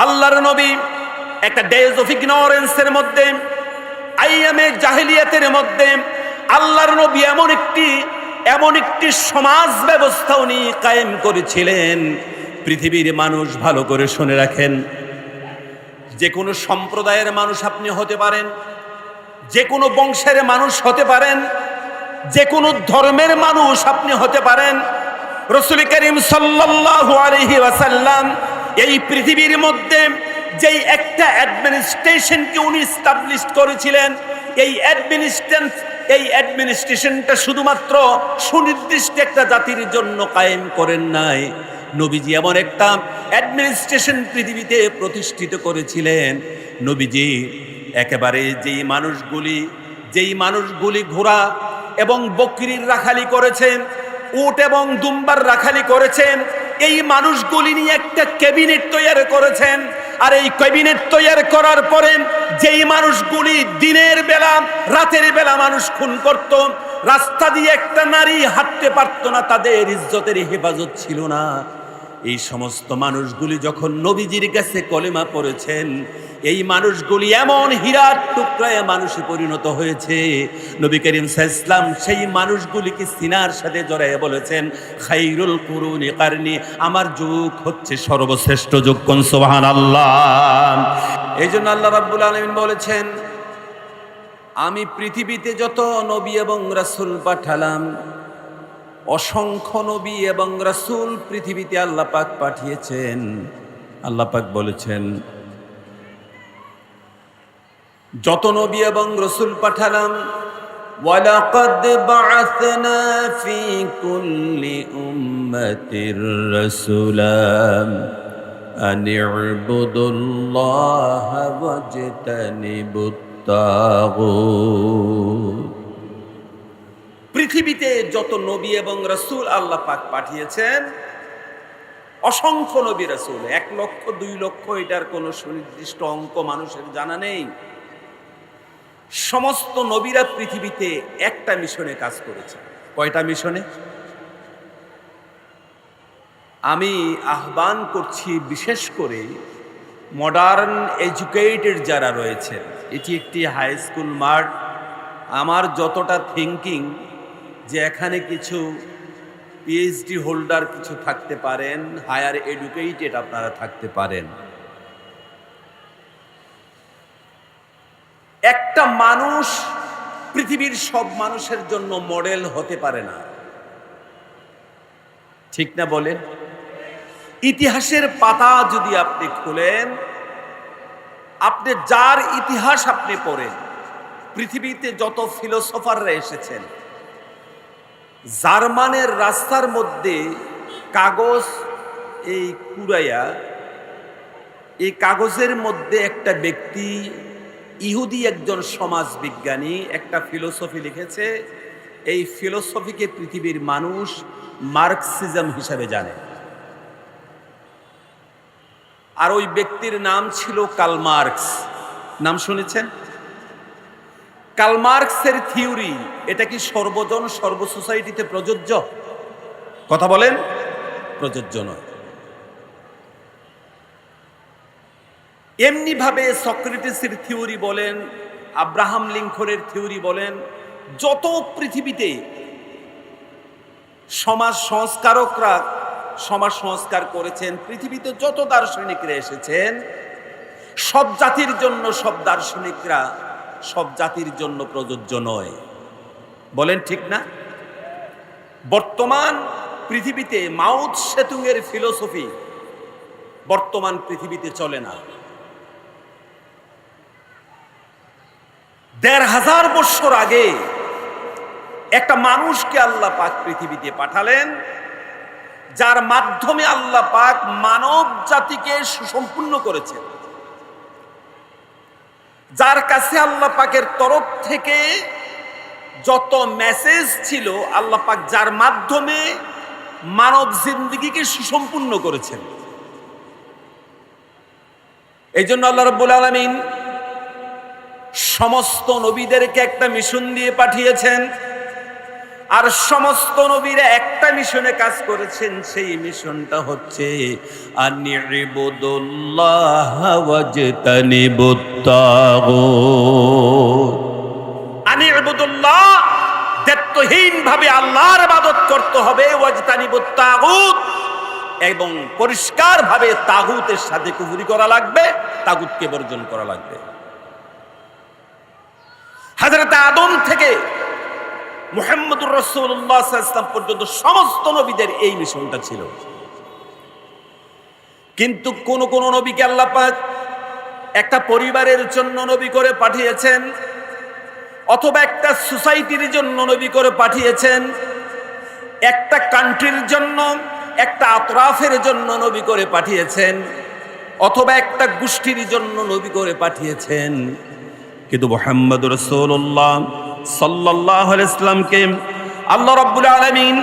আল্লাহর নবী একটা ডেজ অফ ইগনোরেন্সের মধ্যে, আইয়ামে জাহেলিয়াতের মধ্যে আল্লাহর নবী এমন একটি সমাজ ব্যবস্থা উনি কায়েম করেছিলেন। পৃথিবীর মানুষ ভালো করে শুনে রাখেন, যে কোনো সম্প্রদায়ের মানুষ আপনি হতে পারেন, যে কোনো বংশের মানুষ হতে পারেন, যে কোনো ধর্মের মানুষ আপনি হতে পারেন। রাসূল করিম সাল্লাল্লাহু আলাইহি ওয়াসাল্লাম এই পৃথিবীর মধ্যে যেই একটা অ্যাডমিনিস্ট্রেশনকে উনি এস্টাবলিশ করেছিলেন, এই অ্যাডমিনিস্ট্রেশনটা শুধুমাত্র সুনির্দিষ্ট একটা জাতির জন্য কায়েম করেন নাই। নবীজি এমন একটা অ্যাডমিনিস্ট্রেশন পৃথিবীতে প্রতিষ্ঠিত করেছিলেন। নবীজি একেবারে যেই মানুষগুলি ঘোড়া এবং বকরির রাখালি করেছেন, উট এবং দুম্বার রাখালি করেছেন, এই মানুষগুলি নিয়ে একটা ক্যাবিনেট তৈরি করেছেন। আর এই ক্যাবিনেট তৈরি করার পরে যেই মানুষগুলি দিনের বেলা রাতের বেলা মানুষ খুন করত, রাস্তা দিয়ে একটা নারী হাঁটতে পারত না, তাদের ইজ্জতের হেফাজত ছিল না, এই সমস্ত মানুষগুলি যখন নবীজির কাছে কলেমা পড়েছেন, এই মানুষগুলি এমন হীরার টুকরায় মানুষে পরিণত হয়েছে। নবী করিম সাল্লাল্লাহু আলাইহি ওয়াসাল্লাম সেই মানুষগুলিকে সিনার সাথে জড়ায় বলেছেন, খায়রুল কুরুনি কারনি, আমার যুগ হচ্ছে সর্বশ্রেষ্ঠ যুগ। কোন সুবহানাল্লাহ। এই জন্য আল্লাহ রাব্বুল আলামিন বলেছেন, আমি পৃথিবীতে যত নবী এবং রাসূল পাঠালাম, অসংখ্য নবী এবং রাসূল পৃথিবীতে আল্লাহ পাক পাঠিয়েছেন। আল্লাহ পাক বলেছেন, যত নবী এবং রাসূল পাঠালাম, ওয়ালাকাদ বাআসনা ফি কুল্লি উম্মাতির রাসূলা আন ইউবুদুল্লাহা ওয়াজতানিবুত তাগুত। পৃথিবীতে যত নবী এবং রাসূল আল্লাহ পাক পাঠিয়েছেন, অসংখ্য নবী রাসূল, 1 লক্ষ 2 লক্ষ, এটার কোনো সুনির্দিষ্ট অঙ্ক মানুষের জানা নেই। সমস্ত নবীরা পৃথিবীতে একটা মিশনে কাজ করেছে। কয়টা মিশনে? আমি আহ্বান করছি বিশেষ করে মডার্ন এডুকেটেড যারা রয়েছেন, এটি একটি হাই স্কুল মাঠ। আমার যতটা থিঙ্কিং যে এখানে কিছু পিএইচডি হোল্ডার কিছু থাকতে পারেন, হায়ার এডুকেটেড আপনারা থাকতে পারেন। একটা মানুষ পৃথিবীর সব মানুষের জন্য মডেল হতে পারে না, ঠিক না বলেন? ইতিহাসের পাতা যদি আপনি খুলেন, আপনি যার ইতিহাস আপনি পড়েন, পৃথিবীতে যত ফিলোসফাররা এসেছেন, জার্মানের রাস্তার মধ্যে কাগজ এই কুড়াইয়া, এই কাগজের মধ্যে একটা ব্যক্তি, ইহুদি একজন সমাজ বিজ্ঞানী, একটা ফিলোসফি লিখেছে। এই ফিলোসফিকে পৃথিবীর মানুষ মার্কসিজম হিসাবে জানে। আর ওই ব্যক্তির নাম ছিল কার্ল মার্কস। নাম শুনেছেন? কার্ল মার্কসের থিওরি, এটা কি সর্বজন সর্ব সোসাইটিতে প্রযোজ্য? কথা বলেন, প্রযোজ্য নয়। এমনি ভাবে সক্রেটিসের থিওরি বলেন, আব্রাহাম লিঙ্কনের থিওরি বলেন, যত পৃথিবীতে সমাজ সংস্কারকরা সমাজ সংস্কার করেছেন, পৃথিবীতে যত দার্শনিকরা এসেছেন, সব জাতির জন্য সব দার্শনিকরা সব জাতির জন্য প্রযোজ্য নয়। বলেন ঠিক না? বর্তমান পৃথিবীতে মাও সেতুংয়ের ফিলোসফি বর্তমান পৃথিবীতে চলে না। ১৫০০ বছর আগে একটা মানুষকে আল্লাহ পাক পৃথিবীতে পাঠালেন, যার মাধ্যমে আল্লাহ পাক মানব জাতিকে সুসম্পূর্ণ করেছেন, যার কাছে আল্লাহ পাকের তরফ থেকে যত মেসেজ ছিল, আল্লাহ পাক যার মাধ্যমে মানব জিন্দেগিকে সুসম্পূর্ণ করেছেন। এই জন্য আল্লাহ রাব্বুল আলামিন সমস্ত নবীদেরকে একটা মিশন দিয়ে পাঠিয়েছেন। আর সমস্ত নবীরা একটা মিশনে কাজ করেছেন, সেই মিশনটা হচ্ছে আনি'বুদুল্লাহ ওয়াজতানিবুত তাগুত। আনি'বুদুল্লাহ, দায়িত্বহীন ভাবে আল্লাহর ইবাদত করতে হবে, ওয়াজতানিবুত তাগুত, এবং পরিষ্কার ভাবে তাগুতের সাথে কুফরি করা লাগবে, তাগুতকে বর্জন করা লাগবে। হযরত আদম থেকে মুহাম্মদুর রাসূলুল্লাহ সাল্লাল্লাহু আলাইহি ওয়াসাল্লাম পর্যন্ত সমস্ত নবীদের এই মিশনটা ছিল। কিন্তু কোন কোন নবীকে আল্লাহ পাক একটা পরিবারের জন্য নবী করে পাঠিয়েছেন, অথবা একটা সোসাইটির জন্য নবী করে পাঠিয়েছেন, একটা কান্ট্রির জন্য, একটা আতরাফের জন্য নবী করে পাঠিয়েছেন, অথবা একটা গোষ্ঠীর জন্য নবী করে পাঠিয়েছেন। কিন্তু মুহাম্মদুর রাসূলুল্লাহ সাল্লাল্লাহু আলাইহি ওয়াসাল্লামকে আল্লাহ রাব্বুল আলামিন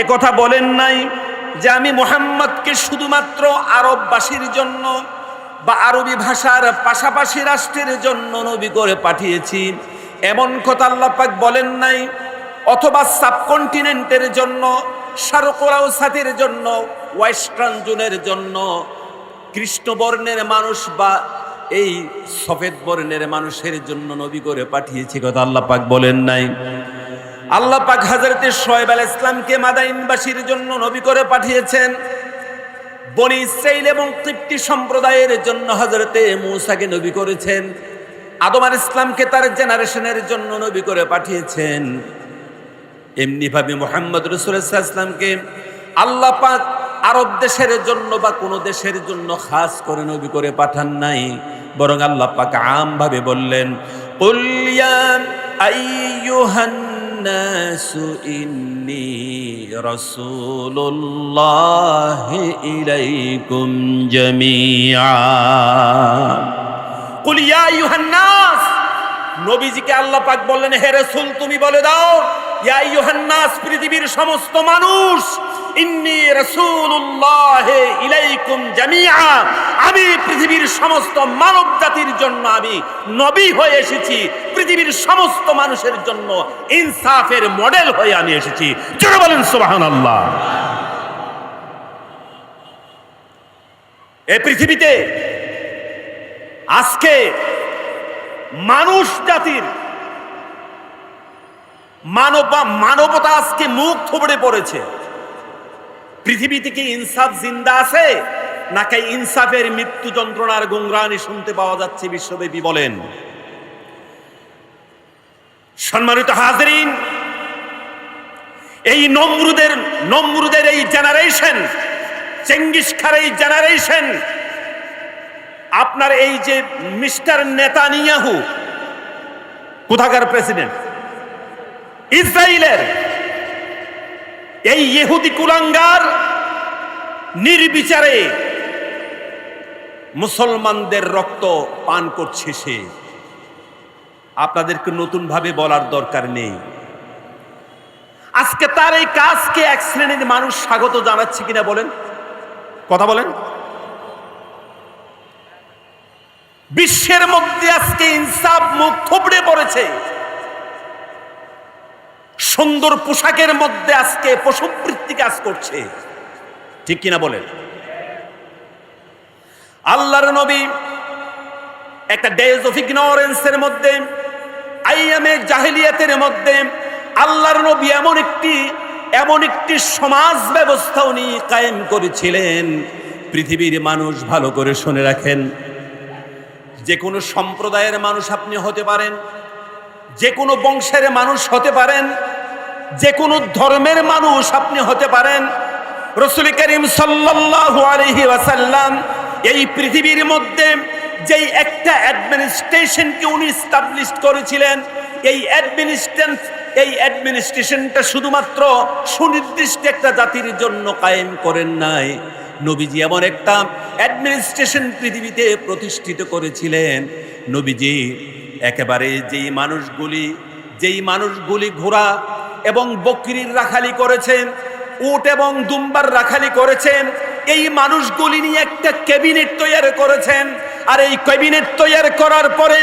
এ কথা বলেন নাই যে আমি মুহাম্মদকে শুধুমাত্র আরববাসীর জন্য বা আরবি ভাষার পাশাপাশি রাষ্ট্রের জন্য নবী করে পাঠিয়েছি, এমন কথা আল্লাহ পাক বলেন নাই। অথবা সাবকন্টিনেন্টের জন্য, শারকুল আওসাতের জন্য, ওয়েস্টার্ন জোনের জন্য, কৃষ্ণবর্ণের মানুষ বা এই সফেদ বর্ণের মানুষের জন্য নবী করে পাঠিয়েছি, কথা আল্লাহ পাক বলেন নাই। আল্লাহ পাক হযরত শুআয়ব আলাইহিস সালামকে মাদাইনবাসীর জন্য নবী করে পাঠিয়েছেন। বনি ইসরাইল এবং কিপ্তি সম্প্রদায়ের জন্য হযরত মূসাকে নবী করেছেন। আদম আলাইহিস সালামকে তার জেনারেশনের জন্য নবী করে পাঠিয়েছেন। এমনি ভাবে মুহাম্মদ রাসূলুল্লাহ সাল্লাল্লাহু আলাইহি ওয়াসাল্লামকে আল্লাহ পাক আরব দেশের জন্য বা কোন দেশের জন্য খাস করে নবী করে পাঠান নাই, বরং আল্লাহ পাক আম ভাবে বললেন, কুল ইয়া আইয়ুহান নাসু ইন্নী রাসূলুল্লাহি ইলাইকুম জামিআ। কুল ইয়া আইয়ুহান নাস, নবীজিকে আল্লাহ পাক বললেন, হে রাসূল তুমি বলে দাও, ইয়া আইয়ুহান নাস, পৃথিবীর সমস্ত মানুষ, ইন্নী রাসূলুল্লাহি ইলাইকুম জামিআ, আমি পৃথিবীর সমস্ত মানব জাতির জন্য আমি নবী হয়ে এসেছি, পৃথিবীর সমস্ত মানুষের জন্য ইনসাফের মডেল হয়ে আমি এসেছি। জোরে বলেন সুবহানাল্লাহ। এই পৃথিবীতে আজকে মানুষ জাতির মানবতা আজকে মুখ থুবড়ে পড়েছে। পৃথিবী থেকে ইনসাফ জিন্দা আছে, নাকি ইনসাফের মৃত্যু যন্ত্রণার গুংরানি শুনতে পাওয়া যাচ্ছে বিশ্বব্যাপী? বলেন। সম্মানিত হাজিরিন, এই নমরুদের এই জেনারেশন, চেঙ্গিস খার এই জেনারেশন, আপনার এই যে মিস্টার নেতানিয়াহু, কোথাকার প্রেসিডেন্ট, ইসরায়েলের এই ইহুদি কুলাঙ্গার নির্বিচারে মুসলমানদের রক্ত পান করছে সে। আপনাদেরকে নতুন ভাবে বলার দরকার নেই। আজকে তার এই কাজকে এক শ্রেণীর মানুষ স্বাগত জানাচ্ছে কিনা বলেন, কথা বলেন। বিশ্বের মধ্যে আজকে ইনসাফ মুখ থুবড়ে পড়েছে। সুন্দর পোশাকের মধ্যে আজকে পশুবৃত্তি কাজ করছে, ঠিক কিনা বলেন। আল্লাহর নবী একটা ডেজ অফ ইগনোরেন্সের মধ্যে, আইয়ামে জাহেলিয়াতের মধ্যে আল্লাহর নবী এমন একটি সমাজ ব্যবস্থা উনি কায়েম করেছিলেন। পৃথিবীর মানুষ ভালো করে শুনে রাখেন, যে কোনো সম্প্রদায়ের মানুষ আপনি হতে পারেন, যে কোনো বংশের মানুষ হতে পারেন, যে কোনো ধর্মের মানুষ আপনি হতে পারেন। রাসূল করিম সাল্লাল্লাহু আলাইহি ওয়াসাল্লাম এই পৃথিবীর মধ্যে যেই একটা অ্যাডমিনিস্ট্রেশনকে উনি এস্টাবলিশ করেছিলেন, এই অ্যাডমিনিস্ট্রেশনটা শুধুমাত্র সুনির্দিষ্ট একটা জাতির জন্য কায়েম করেন নাই। নবীজি এমন একটা অ্যাডমিনিস্ট্রেশন পৃথিবীতে প্রতিষ্ঠিত করেছিলেন। নবীজি একেবারে যেই মানুষগুলি ঘোড়া এবং বকরির রাখালি করেছেন, উট এবং দুম্বার রাখালি করেছেন, এই মানুষগুলি নিয়ে একটা ক্যাবিনেট তৈরি করেছেন। আর এই ক্যাবিনেট তৈরি করার পরে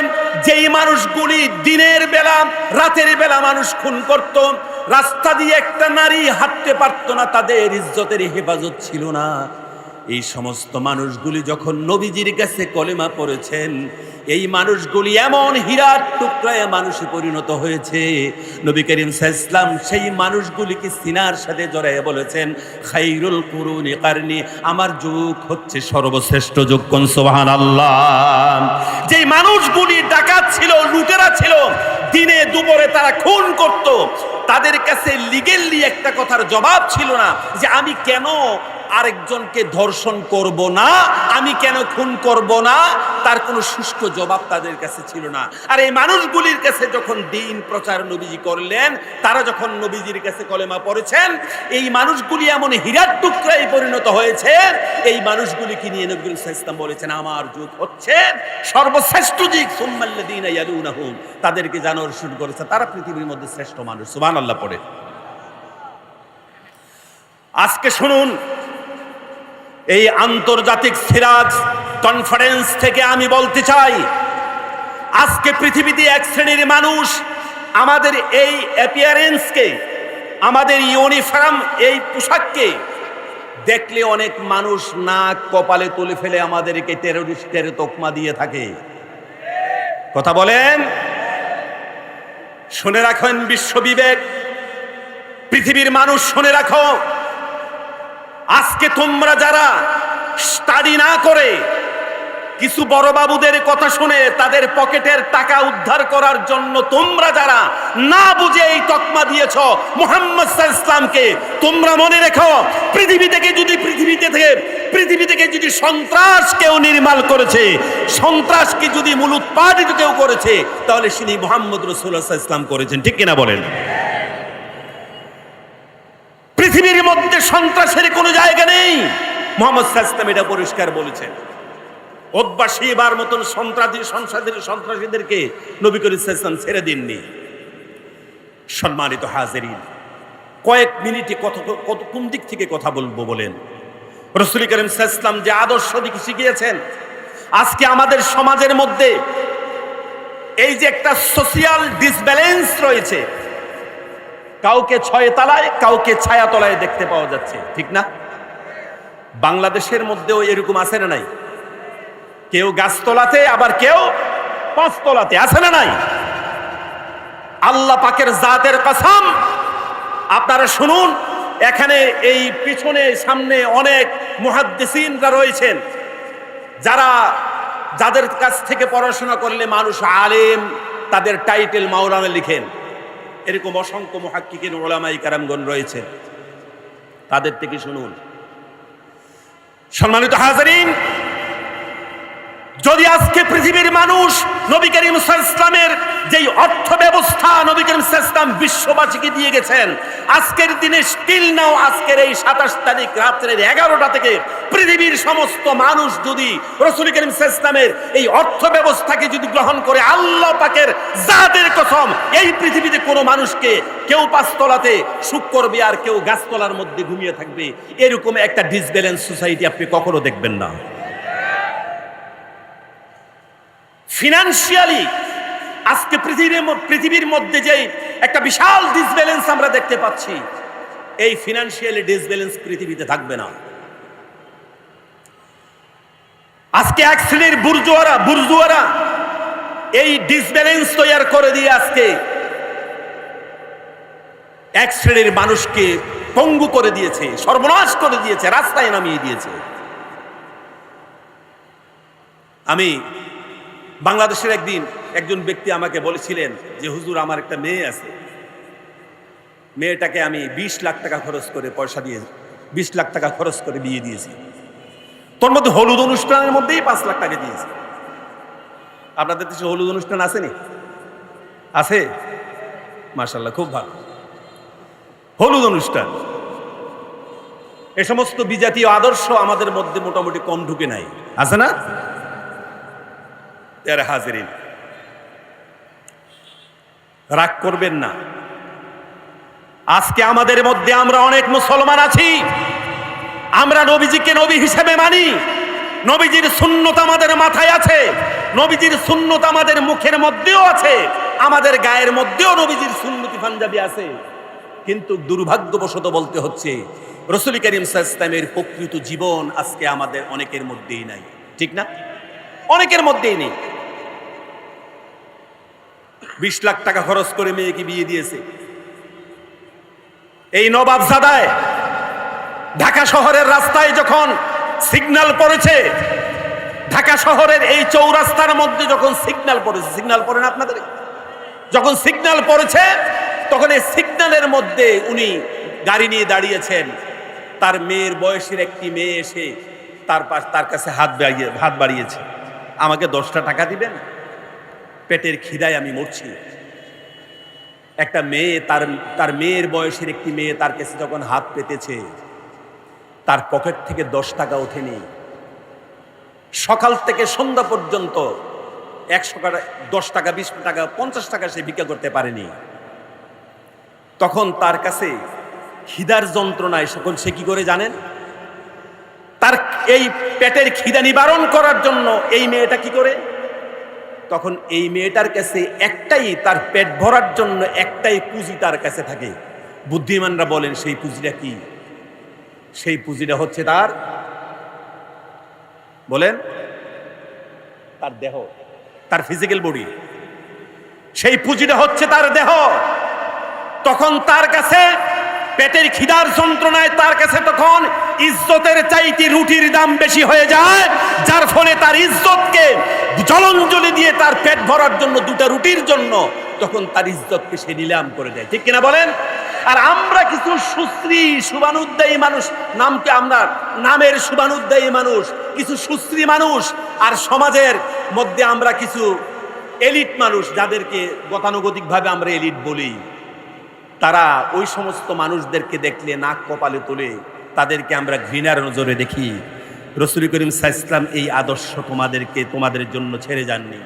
যেই মানুষগুলি দিনের বেলা রাতের বেলা মানুষ খুন করত, রাস্তা দিয়ে একটা নারী হাঁটতে পারতো না, তাদের ইজ্জতের হেফাজত ছিল না। এই সমস্ত মানুষগুলি যখন নবীজির কাছে কলেমা পড়েছেন, এই মানুষগুলি এমন হীরার টুকরায় মানুষে পরিণত হয়েছে। নবী করিম সাল্লাল্লাহু আলাইহি ওয়াসাল্লাম সেই মানুষগুলিকে সিনার সাথে জড়ায় বলেছেন, খায়রুল কুরুনি কারনি, আমার যুগ হচ্ছে সর্বশ্রেষ্ঠ যুগ। কোন সুবহানাল্লাহ। যেই মানুষগুলি ডাকাত ছিল, লুটেরা ছিল, দিনে দুপুরে তারা খুন করত, তাদের কাছে লিগেলি একটা কথার জবাব ছিল না যে আমি কেন আরেকজনকে ধর্ষণ করব না, আমি কেন খুন করব না, তার কোনো সুষ্ঠু জবাব তাদের কাছে ছিল না। আর এই মানুষগুলির কাছে যখন দিন প্রচার নবীজি করলেন, তারা যখন নবীজির কাছে কলেমা পড়েছেন, এই মানুষগুলি এমন হীরার টুকরায় পরিণত হয়েছে। এই মানুষগুলিকে নিয়ে নবী সাল্লাল্লাহু আলাইহি ওয়াসাল্লাম বলেছেন, আমার যুগ হচ্ছে সর্বশ্রেষ্ঠ যুগ, সুম্মাল্লাযীনা ইয়ালুনাহুম, তাদেরকে জানানো শুরু করেছে তারা পৃথিবীর মধ্যে শ্রেষ্ঠ মানুষ। সুবহানাল্লাহ পড়ে। আজকে শুনুন, এই আন্তর্জাতিক সিরাজ কনফারেন্স থেকে আমি বলতে চাই, আজকে পৃথিবীতে এক শ্রেণীর মানুষ আমাদের এই অ্যাপিয়ারেন্সকে, আমাদের ইউনিফর্ম, এই পোশাককে দেখলে অনেক মানুষ নাক কপালে তুলে ফেলে আমাদেরকে টেরোরিস্টের তকমা দিয়ে থাকে। কথা বলেন। শুনে রাখেন বিশ্ববিবেক, পৃথিবীর মানুষ শুনে রাখো, আজকে তোমরা যারা স্টাডি না করে কিছু বড় বাবুদের কথা শুনে তাদের পকেটের টাকা উদ্ধার করার জন্য তোমরা যারা না বুঝে এই তকমা দিয়েছ মুহাম্মদ সাল্লাল্লাহু আলাইহি ওয়াসাল্লামকে, তোমরা মনে রেখো, পৃথিবী থেকে যদি সন্ত্রাস কেউ নির্মূল করেছে, সন্ত্রাসকে যদি মূলোৎপাটিত কেউ করেছে, তাহলে তিনি মুহাম্মদ রাসূলুল্লাহ সাল্লাল্লাহু আলাইহি ওয়াসাল্লাম করেছেন। ঠিক কিনা বলেন? পৃথিবীর মধ্যে সন্ত্রাসের কোনো জায়গা নেই, মুহাম্মদ সাল্লাল্লাহু আলাইহি ওয়াসাল্লাম এটা পরিষ্কার বলেছেন। অভ্যাসীবার মতন সন্ত্রাসীদেরকে নবী করিম সাল্লাল্লাহু আলাইহি ওয়াসাল্লাম ছেড়ে দেননি। সম্মানিত হাজিরিন, কয়েক মিনিটে কোন দিক থেকে কথা বলবো বলেন? রাসূল করিম সাল্লাল্লাহু আলাইহি ওয়াসাল্লাম যে আদর্শ দিক শিখিয়েছেন, আজকে আমাদের সমাজের মধ্যে এই যে একটা সোশিয়াল ডিসব্যালেন্স রয়েছে, কাউকে 6 তলায়, কাউকে ছায়াতলায় দেখতে পাওয়া যাচ্ছে, ঠিক না? বাংলাদেশের মধ্যেও এরকম আছে না নাই? কেউ গাছতলাতে, আবার কেউ 5 তলাতে, আছে না নাই? আল্লাহ পাকের জাতের কসম, আপনারা শুনুন, এখানে এই পিছনে সামনে অনেক মুহাদ্দিসিনরা রয়েছেন, যাদের কাছ থেকে পড়াশোনা করলে মানুষ আলেম, তাদের টাইটেল মাওলানা লিখেন। এরকম অসংখ্য মুহাক্কিকিন উলামায়ে কেরামগণ রয়েছে, তাদের থেকে শুনুন। সম্মানিত হাজিরিন, যদি আজকে পৃথিবীর মানুষ নবী করিম সাল্লাল্লাহু আলাইহি ওয়াসাল্লামের যেই অর্থ ব্যবস্থা নবী করিম সাল্লাল্লাহু আলাইহি ওয়াসাল্লাম বিশ্ববাসীকে দিয়ে গেছেন, আজকের দিনে স্টিল নাও, আজকের এই 27 তারিখ রাত্রের 11টা থেকে পৃথিবীর সমস্ত মানুষ যদি রাসূল করিম সাল্লাল্লাহু আলাইহি ওয়াসাল্লামের এই অর্থ ব্যবস্থাকে যদি গ্রহণ করে, আল্লাহ পাকের জাতের কসম, এই পৃথিবীতে কোনো মানুষকে কেউ 5 তলাতে সুখ করবে আর কেউ গাছতলার মধ্যে ঘুমিয়ে থাকবে, এরকম একটা ডিসব্যালেন্স সোসাইটি আপনি কখনো দেখবেন না। ফিনান্সিয়ালি আজকে পৃথিবীর মধ্যে যে একটা বিশাল ডিসব্যালেন্স আমরা দেখতে পাচ্ছি, এই ফিনান্সিয়ালি ডিসব্যালেন্স পৃথিবীতে থাকবে না। আজকে এক শ্রেণীর বুর্জুয়ারা এই ডিসব্যালেন্স তৈরি করে দিয়ে আজকে এক শ্রেণীর মানুষকে পঙ্গু করে দিয়েছে, সর্বনাশ করে দিয়েছে, রাস্তায় নামিয়ে দিয়েছে। আমি বাংলাদেশের একজন ব্যক্তি আমাকে বলেছিলেন যে হুজুর, আমার একটা মেয়ে আছে, মেয়েটাকে আমি 20 লাখ টাকা খরচ করে, পয়সা দিয়ে 20 লাখ টাকা খরচ করে বিয়ে দিয়েছি, তোর মধ্যে হলুদ অনুষ্ঠানের মধ্যেই 5 লাখ টাকা দিয়েছি। আপনাদের দেশে হলুদ অনুষ্ঠান আসেনি? আছে? মাশাআল্লাহ, খুব ভালো। হলুদ অনুষ্ঠান, এ সমস্ত বিজাতীয় আদর্শ আমাদের মধ্যে মোটামুটি কম ঢুকে নাই, আছে না? এর হাজিরিন, রাগ করবেন না। আজকে আমাদের মধ্যে আমরা অনেক মুসলমান আছি, আমরা নবীজিকে নবী হিসেবে মানি, নবীজির সুন্নত আমাদের মাথায় আছে, নবীজির সুন্নত আমাদের মুখের মধ্যেও আছে, আমাদের গায়ের মধ্যেও নবীজির সুন্নতি পাঞ্জাবি আছে, কিন্তু দুর্ভাগ্যবশত বলতে হচ্ছে রাসূল করিম সাল্লাল্লাহু আলাইহি ওয়াসাল্লামের প্রকৃত জীবন আজকে আমাদের অনেকের মধ্যেই নাই, ঠিক না? অনেকের মধ্যেই নেই। 20 লাখ টাকা খরচ করে মেয়েকে বিয়ে দিয়েছে। এই নবাবজাদায় ঢাকা শহরের রাস্তায় যখন সিগন্যাল পড়েছে, ঢাকা শহরের এই চৌরাস্তার মধ্যে যখন সিগন্যাল পড়েছে, সিগন্যাল পড়ে না আপনাদের? যখন সিগন্যাল পড়েছে তখন এই সিগন্যালের মধ্যে উনি গাড়ি নিয়ে দাঁড়িয়েছেন। তার মেয়ের বয়সের একটি মেয়ে এসে তার কাছে হাত বাড়িয়েছে, আমাকে 10টা টাকা দিবেন, পেটের খিদায় আমি মরছি। একটা মেয়ে তার মেয়ের বয়সের একটি মেয়ে তার কাছে যখন হাত পেতেছে, তার পকেট থেকে 10 টাকা ওঠেনি। সকাল থেকে সন্ধ্যা পর্যন্ত 100 টাকা, 10 টাকা, 20 টাকা, 50 টাকা সে ভিক্ষা করতে পারেনি। তখন তার কাছে খিদার যন্ত্রণায় সকল সে কি করে জানেন? তার এই পেটের খিদা নিবারণ করার জন্য এই মেয়েটা কি করে? তখন এই মেয়েটার কাছে একটাই, তার পেট ভরার জন্য একটাই পুঁজি তার কাছে থাকে। বুদ্ধিমানরা বলেন সেই পুঁজিটা কি? সেই পুঁজিটা হচ্ছে তার, বলেন, তার দেহ, তার ফিজিক্যাল বডি। সেই পুঁজিটা হচ্ছে তার দেহ। তখন তার কাছে পেটের খিদার যন্ত্রণায় তার কাছে তখন ইজ্জতের চাইতে রুটির দাম বেশি হয়ে যায়, যার ফলে তার ইজ্জতকে জলাঞ্জলি দিয়ে তার পেট ভরার জন্য 2টা রুটির জন্য তখন তার ইজ্জতকে সে নিলাম করে দেয়, ঠিক কিনা বলেন? আর আমরা কিছু সুশ্রী শুভানুদ্দায়ী মানুষ, নামকে আমরা নামের শুভানুদ্দায়ী মানুষ, কিছু সুশ্রী মানুষ, আর সমাজের মধ্যে আমরা কিছু এলিট মানুষ, যাদেরকে গতানুগতিকভাবে আমরা এলিট বলি, তারা ওই সমস্ত মানুষদেরকে দেখলে নাক কপালে তোলে, তাদেরকে আমরা ঘৃণার নজরে দেখি। রাসূল করিম সাল্লাল্লাহু আলাইহি ওয়াসাল্লাম এই আদর্শ তোমাদের জন্য ছেড়ে যাননি।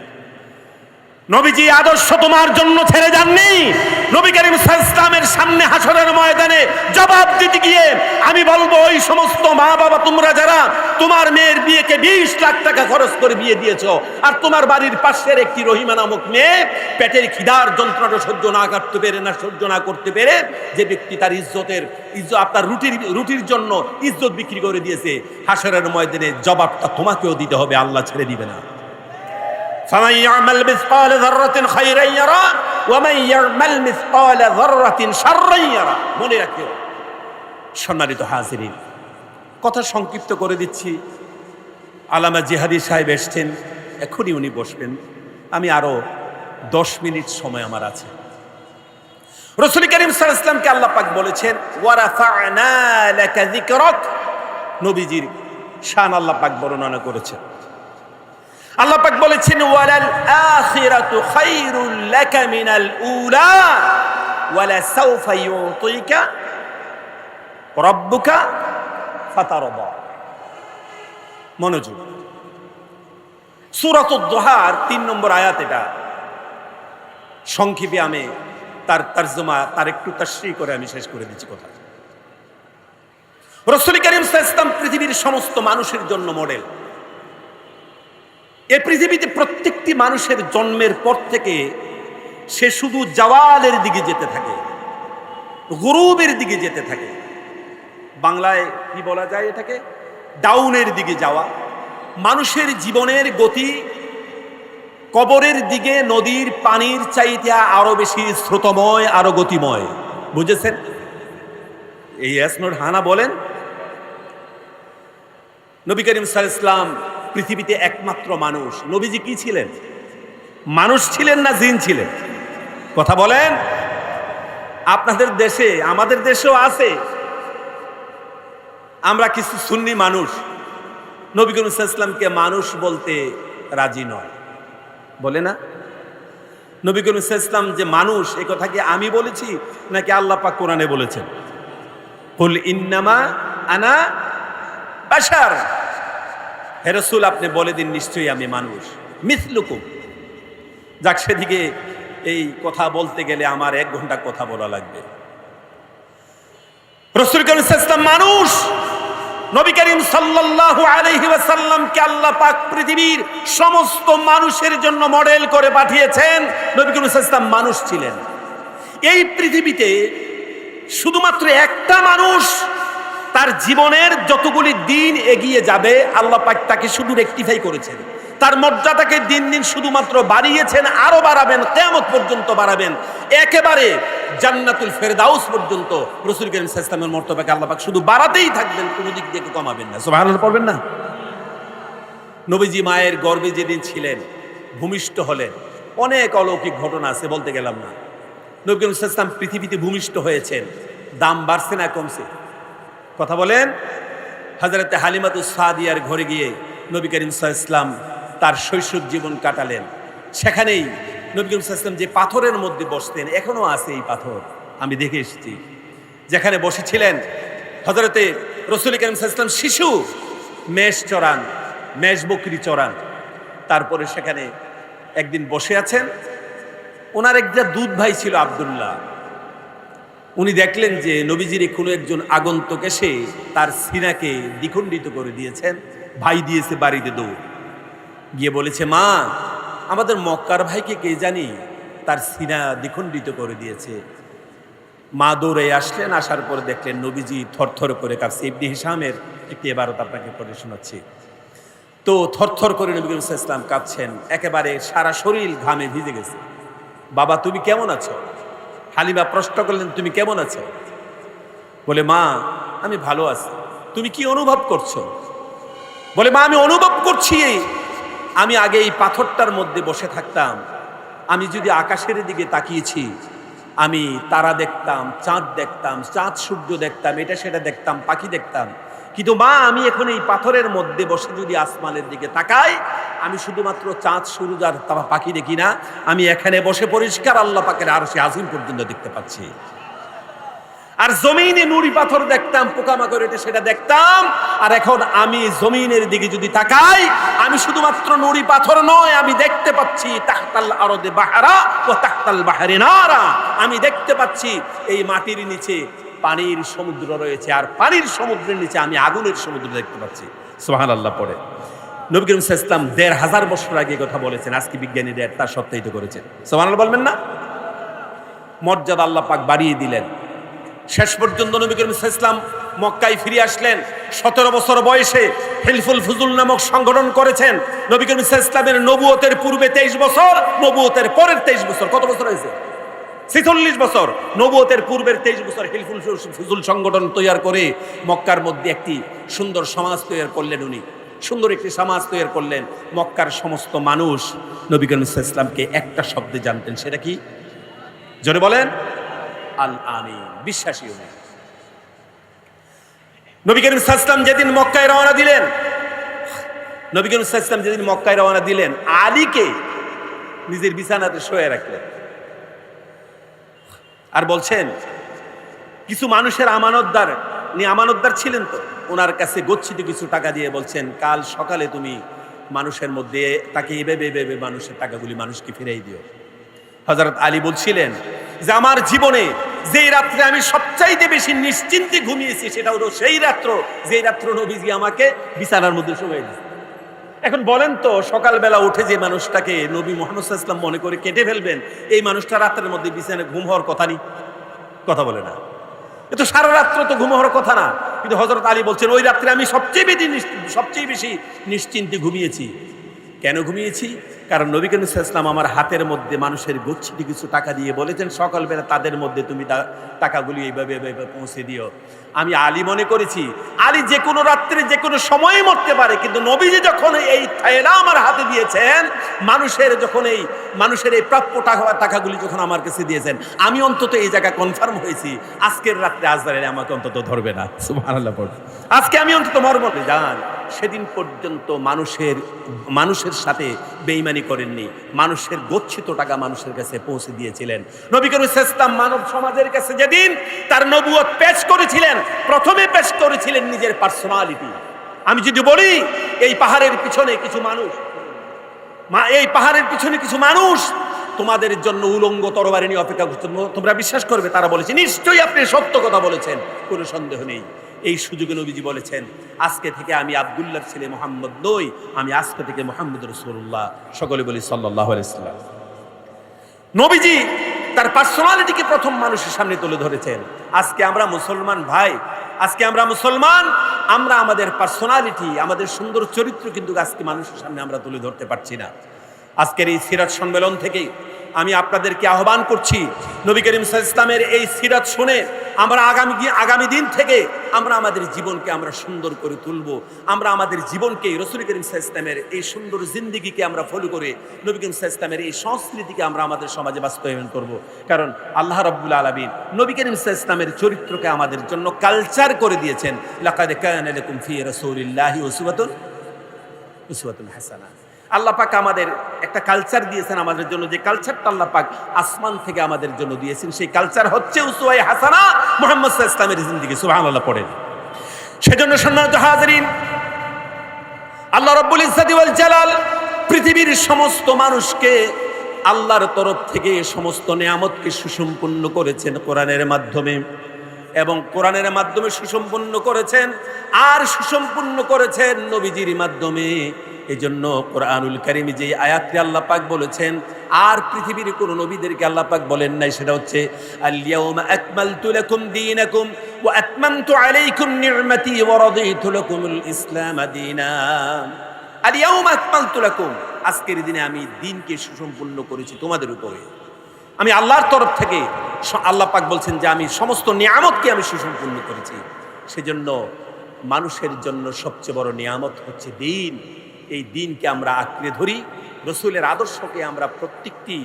নবীজি আদর্শ তোমার জন্য ছেড়ে যাননি। নবী করিম সাল্লাল্লাহু আলাইহি ওয়াসাল্লামের সামনে হাসরের ময়দানে জবাব দিতে গিয়ে আমি বলবো, ওই সমস্ত মা বাবা তোমরা যারা তোমার মেয়ের বিয়েকে 20 লাখ টাকা খরচ করে বিয়ে দিয়েছো, আর তোমার বাড়ির পাশের একটি রহিমা নামক মেয়ে পেটের খিদার যন্ত্রণা সহ্য না করতে পেরে যে ব্যক্তি তার আপনার রুটির জন্য ইজ্জত বিক্রি করে দিয়েছে, হাসরের ময়দানে জবাবটা তোমাকেও দিতে হবে, আল্লাহ ছেড়ে দিবে না। فمن يعمل مثقال ذرة خيرا يرى ومن يعمل مثقال ذرة شرا يرى। মনে রাখিও সম্মানিত হাজিরিন, কথা সংক্ষিপ্ত করে দিচ্ছি। আল্লামা জিহাদি সাহেব এসছেন, এখনই উনি বসবেন, আমি আরো 10 মিনিট সময় আমার আছে। রাসূল করিম সাল্লাল্লাহু আলাইহি ওয়াসাল্লামকে আল্লাহ পাক বলেছেন ওয়া রাফা'না লাকা যিকরাক, নবীজির শান আল্লাহ পাক বর্ণনা করেছেন। আল্লাহ পাক বলেছেন ওয়ালাল আখিরাতু খায়রুল লাকা মিনাল উলা ওয়ালা সাওফা ইউতিকা রাব্বুকা ফাতারদা। মনোযোগ, সূরাতুদ দুহার 3 নম্বর আয়াত। এটা সংক্ষেপে আমি তার তরজমা, তার একটু তাশরীহ করে আমি শেষ করে দিচ্ছি কথা। রাসূল করিম সাল্লাল্লাহু আলাইহি ওয়াসাল্লাম পৃথিবীর সমস্ত মানুষের জন্য মডেল। এই পৃথিবীতে প্রত্যেকটি মানুষের জন্মের পর থেকে সে শুধু জাওয়ালের দিকে যেতে থাকে, গুরুবের দিকে যেতে থাকে। বাংলায় কি বলা যায় এটাকে? ডাউনের দিকে যাওয়া। মানুষের জীবনের গতি কবরের দিকে নদীর পানির চাইতে আরো বেশি স্রোতময়, আরো গতিময়। বুঝেছেন? এই আসনুর হানা বলেন। নবী করিম সাল্লাল্লাহু আলাইহি ওয়াসাল্লাম পৃথিবীতে একমাত্র মানুষ। নবীজি কি ছিলেন? মানুষ ছিলেন না জিন ছিলেন? কথা বলেন। আপনাদের দেশে, আমাদের দেশেও আছে, আমরা কিছু সুন্নি মানুষ নবী করিম সাল্লাল্লাহু আলাইহি ওয়াসাল্লামকে মানুষ বলতে রাজি নয়, বলে না? নবী করিম সাল্লাল্লাহু আলাইহি ওয়াসাল্লাম যে মানুষ, এই কথা কি আমি বলেছি নাকি আল্লাহ পাক কোরআনে বলেছেন? কুল ইন্নামা আনা বাশার, হে রাসূল আপনি বলে দিন নিশ্চয়ই আমি মানুষ, মিসলুকুম। যাক, সেদিকে এই কথা বলতে গেলে আমার 1 ঘন্টা কথা বলা লাগবে। রাসূল করিম সাল্লাল্লাহু আলাইহি ওয়াসাল্লাম মানুষ। নবী করিম সাল্লাল্লাহু আলাইহি ওয়াসাল্লামকে আল্লাহ পাক পৃথিবীর সমস্ত মানুষের জন্য মডেল করে পাঠিয়েছেন। নবী করিম সাল্লাল্লাহু আলাইহি ওয়াসাল্লাম মানুষ ছিলেন। এই পৃথিবীতে শুধুমাত্র একটা মানুষ তার জীবনের যতগুলি দিন এগিয়ে যাবে আল্লাহ পাক তাকে শুধু রেকটিফাই করেছেন, তার মর্যাদাকে দিন দিন শুধুমাত্র বাড়িয়েছেন, আরো বাড়াবেন, কিয়ামত পর্যন্ত বাড়াবেন, একেবারে জান্নাতুল ফেরদাউস পর্যন্ত রাসূল করিম সাল্লাল্লাহু আলাইহি ওয়াসাল্লামের মর্তবাকে আল্লাহ পাক শুধু বাড়াতেই থাকবেন, কোনো দিক দিয়ে কমাবেন না। সুবহানাল্লাহ পড়বেন না? নবীজি মায়ের গর্ভে যেদিন ছিলেন, ভূমিষ্ঠ হলেন, অনেক অলৌকিক ঘটনা আছে, বলতে গেলাম না। নবী করিম সাল্লাল্লাহু আলাইহি ওয়াসাল্লাম পৃথিবীতে ভূমিষ্ঠ হয়েছেন, দাম বাড়ছে না কমছে? কথা বলেন। হযরতে হালিমাতুস সাদিয়ার ঘরে গিয়ে নবী করিম সাল্লাল্লাহু আলাইহি ওয়াসাল্লাম তার শৈশব জীবন কাটালেন। সেখানেই নবী করিম সাল্লাল্লাহু আলাইহি ওয়াসাল্লাম যে পাথরের মধ্যে বসতেন, এখনো আছে এই পাথর, আমি দেখে এসেছি। যেখানে বসেছিলেন হযরতে রাসূল করিম সাল্লাল্লাহু আলাইহি ওয়াসাল্লাম শিশু মেষ চরান, মেষ বকরি চরান। তারপরে সেখানে একদিন বসে আছেন, ওনার একটা দুধ ভাই ছিল আব্দুল্লাহ। উনি দেখলেন যে নবীজির কোনো একজন আগন্তুক এসে তার সিনাকে দ্বিখণ্ডিত করে দিয়েছেন, ভাই দিয়েছে বাড়িতে দৌড় গিয়ে বলেছে, মা আমাদের মক্কার ভাইকে কে জানি তার সিনা দ্বিখণ্ডিত করে দিয়েছে। মা দৌড়ে আসলেন, আসার পরে দেখলেন নবীজি থরথর করে কাঁপছে। ইবনে হিশামের একটি ইবারত আপনাকে পড়ে শোনাচ্ছি। তো থরথর করে নবী করিম সাল্লাল্লাহু আলাইহি ওয়াসাল্লাম কাঁপছেন, একেবারে সারা শরীর ঘামে ভিজে গেছে। বাবা তুমি কেমন আছো? হালিমা প্রশ্ন করলেন, তুমি কেমন আছো? বলে, মা আমি ভালো আছি। তুমি কি অনুভব করছো? বলে, মা আমি অনুভব করছি আমি আগে এই পাথরটার মধ্যে বসে থাকতাম, আমি যদি আকাশের দিকে তাকিয়েছি আমি তারা দেখতাম, চাঁদ দেখতাম, চাঁদ সূর্য দেখতাম, এটা সেটা দেখতাম, পাখি দেখতাম। কিন্তু মা আমি এখন এই পাথরের মধ্যে বসে যদি আসমানের দিকে তাকাই, আমি শুধুমাত্র চাঁদ সূর্য আর পাখি দেখি না, আমি এখানে বসে পরিষ্কার আল্লাহ পাকের আরশে আজিম পর্যন্ত দেখতে পাচ্ছি। আর জমিনে নুড়ি পাথর দেখতাম, পোকামাকড় এটা সেটা দেখতাম, আর এখন আমি জমিনের দিকে যদি তাকাই, আমি শুধুমাত্র নুড়ি পাথর নয়, আমি দেখতে পাচ্ছি তাহতাল আরদে বাহারা ওয়া তাহতাল বাহরি নারা। আমি দেখতে পাচ্ছি এই মাটির নিচে পানির সমুদ্র রয়েছে, আর পানির সমুদ্রের নিচে আমি আগুনের সমুদ্র দেখতে পাচ্ছি। সুবহানাল্লাহ পড়ে নবী করিম সাল্লাল্লাহু আলাইহি ওয়াসাল্লাম ১৫০০ বছর আগে কথা বলেছেন, আজকে বিজ্ঞানীরা তা সত্যায়িত করেছেন। সুবহানাল্লাহ বলবেন না? মর্যাদা আল্লাহ পাক বাড়িয়ে দিলেন। শেষ পর্যন্ত নবী করিম সাল্লাল্লাহু আলাইহি ওয়াসাল্লাম মক্কায় ফিরে আসলেন। ১৭ বছর বয়সে হিলফুল ফুজুল নামক সংগঠন করেছেন। নবী করিম সাল্লাল্লাহু আলাইহি ওয়াসাল্লামের নবুয়তের পূর্বে 23 বছর, নবুয়তের পরের 23 বছর, কত বছর হয়েছে? ৪৬ বছর। নবুয়তের পূর্বের 23 বছর হিলফুল ফুজুল সংগঠন তৈরি করে মক্কার মধ্যে একটি সুন্দর সমাজ তৈরি করলেন। উনি সুন্দর একটি সমাজ তৈরি করলেন। মক্কার সমস্ত মানুষ নবী করিম সাল্লাল্লাহু আলাইহি ওয়াসাল্লামকে একটা শব্দে জানতেন, সেটা কি? জোরে বলেন, আল আমিন, বিশ্বাসী উনি। নবী করিম সাল্লাল্লাহু আলাইহি ওয়াসাল্লাম যেদিন মক্কায় রওনা দিলেন, নবী করিম সাল্লাল্লাহু আলাইহি ওয়াসাল্লাম যেদিন মক্কায় রওনা দিলেন, আলীকে নিজের বিছানাতে শুয়ে রাখলেন। আর বলছেন, কিছু মানুষের আমানতদার ছিলেন, তো ওনার কাছে গচ্ছিত কিছু টাকা দিয়ে বলছেন, কাল সকালে তুমি মানুষের মধ্যে তাকে এভাবে মানুষের টাকাগুলি মানুষকে ফিরিয়ে দিও। হযরত আলী বলছিলেন যে আমার জীবনে যেই রাত্রে আমি সবচাইতে বেশি নিশ্চিন্তে ঘুমিয়েছি, সেটা হলো সেই রাত্র যেই রাত্র নবীজি আমাকে বিছানার মধ্যে শুয়ে দিয়েছে। এখন বলেন তো, সকালবেলা উঠে যে মানুষটাকে নবী মুহাম্মদ সাল্লাল্লাহু আলাইহি ওয়াসাল্লাম মনে করে কেটে ফেলবেন, এই মানুষটা রাতের মধ্যে বিছানায় ঘুম হওয়ার কথা নেই? কথা বলে না? এ তো সারা রাত্র তো ঘুম হওয়ার কথা না। কিন্তু হযরত আলী বলছেন, ওই রাত্রে আমি সবচেয়ে বেশি নিশ্চিন্তে ঘুমিয়েছি। কেন ঘুমিয়েছি? কারণ নবী করিম সাল্লাল্লাহু আলাইহি ওয়াসাল্লাম আমার হাতের মধ্যে মানুষের গচ্ছিত কিছু টাকা দিয়ে বলেছেন, সকালবেলা তাদের মধ্যে তুমি টাকাগুলি এইভাবে পৌঁছে দিও। আমি আলী মনে করেছি, আলী যে কোনো রাত্রে যে কোনো সময়ে মরতে পারে, কিন্তু নবীজি যখন এই থায়লা আমার হাতে দিয়েছেন, মানুষের এই প্রাপ্য টাকাগুলি যখন আমার কাছে দিয়েছেন, আমি অন্তত এই জায়গা কনফার্ম হয়েছি, আজকের রাত্রে আজরাইল আমাকে অন্তত ধরবে না। সুবহানাল্লাহ পড়ে আজকে আমি অন্তত মরব না। জান, সেদিন পর্যন্ত মানুষের সাথে বেঈমানি করেননি, মানুষের গচ্ছিত টাকা মানুষের কাছে পৌঁছে দিয়েছিলেন। নবী করিম সাল্লাল্লাহু আলাইহি ওয়াসাল্লাম মানব সমাজের কাছে যেদিন তার নবুয়ত পেশ করেছিলেন, প্রথমে পেশ করেছিলেন নিজের পার্সোনালিটি। আমি যদি বলি, এই পাহাড়ের পিছনে কিছু মানুষ তোমাদের জন্য উলঙ্গ তরবারি নিয়ে অপেক্ষা করছে, তোমরা বিশ্বাস করবে? তারা বলেছে, নিশ্চয়ই আপনি সত্য কথা বলেছেন, কোনো সন্দেহ নেই। এই সুযোগে নবীজি বলেছেন, আজকে থেকে আমি আব্দুল্লাহর ছেলে মুহাম্মদ নই, আমি আজকে থেকে মুহাম্মদ রাসূলুল্লাহ। সকলে বলি সাল্লাল্লাহু আলাইহি ওয়াসাল্লাম। নবীজি তার তার পার্সোনালিটিকে প্রথম মানুষের সামনে তুলে ধরেছেন। আজকে আমরা মুসলমান ভাই, আজকে আমরা মুসলমান, আমরা আমাদের পার্সোনালিটি, আমাদের সুন্দর চরিত্র কিন্তু আজকে মানুষের সামনে আমরা তুলে ধরতে পারছি না। আজকের এই সিরাত সম্মেলন থেকে আমি আপনাদেরকে আহ্বান করছি, নবী করিম সাল্লাল্লাহু আলাইহি ওয়াসাল্লামের এই সিরাত শুনে আমরা আগামী দিন থেকে আমরা আমাদের জীবনকে আমরা সুন্দর করে তুলব। আমরা আমাদের জীবনকে রাসূল করিম সাল্লাল্লাহু আলাইহি ওয়াসাল্লামের এই সুন্দর জিন্দেগিকে আমরা ফলো করে নবী করিম সাল্লাল্লাহু আলাইহি ওয়াসাল্লামের এই সংস্কৃতিকে আমরা আমাদের সমাজে বাস্তবায়ন করব। কারণ আল্লাহ রাব্বুল আলামিন নবী করিম সাল্লাল্লাহু আলাইহি ওয়াসাল্লামের চরিত্রকে আমাদের জন্য কালচার করে দিয়েছেন। লাকাদ কানা লাকুম ফি রাসূলিল্লাহি উসওয়াতুন হাসানাহ। আল্লাহ পাক আমাদের একটা কালচার দিয়েছেন আমাদের জন্য, যে কালচারটা আল্লাহ পাক আসমান থেকে আমাদের জন্য দিয়েছেন, সেই কালচার হচ্ছে উসওয়ায়ে হাসানা, মুহাম্মদ সাল্লাল্লাহু আলাইহি ওয়াসাল্লামের জিন্দেগি। সুবহানাল্লাহ পড়েন। সেজন্য সম্মানিত হাজিরিন, আল্লাহ রাব্বুল ইজ্জাতি ওয়াল জালাল পৃথিবীর সমস্ত মানুষকে আল্লাহর তরফ থেকে সমস্ত নিয়ামতকে সুসম্পন্ন করেছেন কোরআনের মাধ্যমে, এবং কোরআনের মাধ্যমে সুসম্পন্ন করেছেন, আর সুসম্পন্ন করেছেন নবীজির মাধ্যমে। এজন্য কোরআনুল কারীমে যে আয়াতটি আল্লাহ পাক বলেছেন, আর পৃথিবীর কোন নবীদেরকে আল্লাহ পাক বলেন নাই, সেটা হচ্ছে আল ইয়াউমা আকমালতু লাকুম দীনাকুম ওয়া আতমামতু আলাইকুম নি'মাতি ওয়া রাদিতু লাকুমুল ইসলাম দীনা। আল ইয়াউমা আকমালতু লাকুম, আজকের দিনে আমি দ্বীনকে সুসম্পন্ন করেছি তোমাদের উপরে। আমি আল্লাহর তরফ থেকে, আল্লাহ পাক বলছেন যে আমি সমস্ত নিয়ামতকে আমি সুসম্পন্ন করেছি। সেজন্য মানুষের জন্য সবচেয়ে বড় নিয়ামত হচ্ছে দ্বীন। এই দ্বীনকে আমরা আঁকড়ে ধরি, রসুলের আদর্শকে আমরা প্রত্যেকটি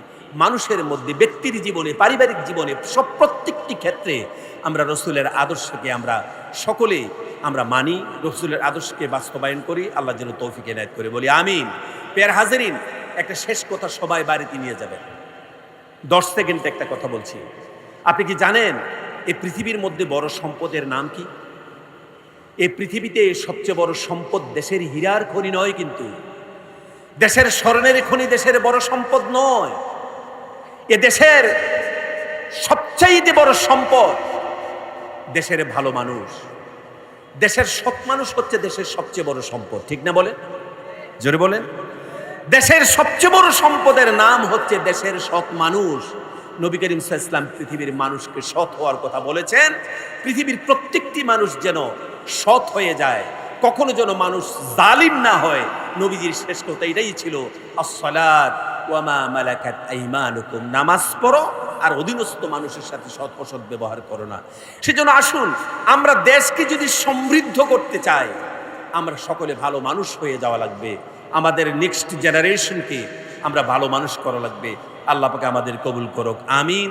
মানুষের মধ্যে, ব্যক্তির জীবনে, পারিবারিক জীবনে, প্রত্যেকটি ক্ষেত্রে আমরা রসুলের আদর্শকে আমরা সকলে আমরা মানি, রসুলের আদর্শকে বাস্তবায়ন করি। আল্লাহ যেন তৌফিক এনায়েত করে, বলি আমিন। প্রিয় হাজিরিন, একটা শেষ কথা সবাই বাড়িতে নিয়ে যাবেন। 10 সেকেন্ড একটা কথা বলছি। আপনি কি জানেন এই পৃথিবীর মধ্যে বড় সম্পদের নাম কি? এই পৃথিবীতে সবচেয়ে বড় সম্পদ দেশের হীরার খনি নয়, কিন্তু দেশের স্বর্ণের খনি দেশের বড় সম্পদ নয়। এ দেশের সবচাইতে বড় সম্পদ দেশের ভালো মানুষ, দেশের সৎ মানুষ হচ্ছে দেশের সবচেয়ে বড় সম্পদ। ঠিক না বলেন? জোরে বলেন। দেশের সবচেয়ে বড় সম্পদের নাম হচ্ছে দেশের সৎ মানুষ। নবী করিম সাল্লাল্লাহু আলাইহি ওয়াসাল্লাম পৃথিবীর মানুষকে সৎ হওয়ার কথা বলেছেন। পৃথিবীর প্রত্যেকটি মানুষ যেন সৎ হয়ে যায়, কখনো যেন মানুষ জালিম না হয়। নবীজির শেষ কথা এটাই ছিল, আস-সালাত ওয়া মা মালাকাত আইমানুকুম, নামাজ পড়ো আর অধীনস্থ মানুষের সাথে সৎ অসৎ ব্যবহার করো না। সেজন্য আসুন, আমরা দেশকে যদি সমৃদ্ধ করতে চাই, আমরা সকলে ভালো মানুষ হয়ে যাওয়া লাগবে। আমাদের নেক্সট জেনারেশনকে আমরা ভালো মানুষ করা লাগবে। আল্লাহ পাক আমাদের কবুল করুক, আমিন।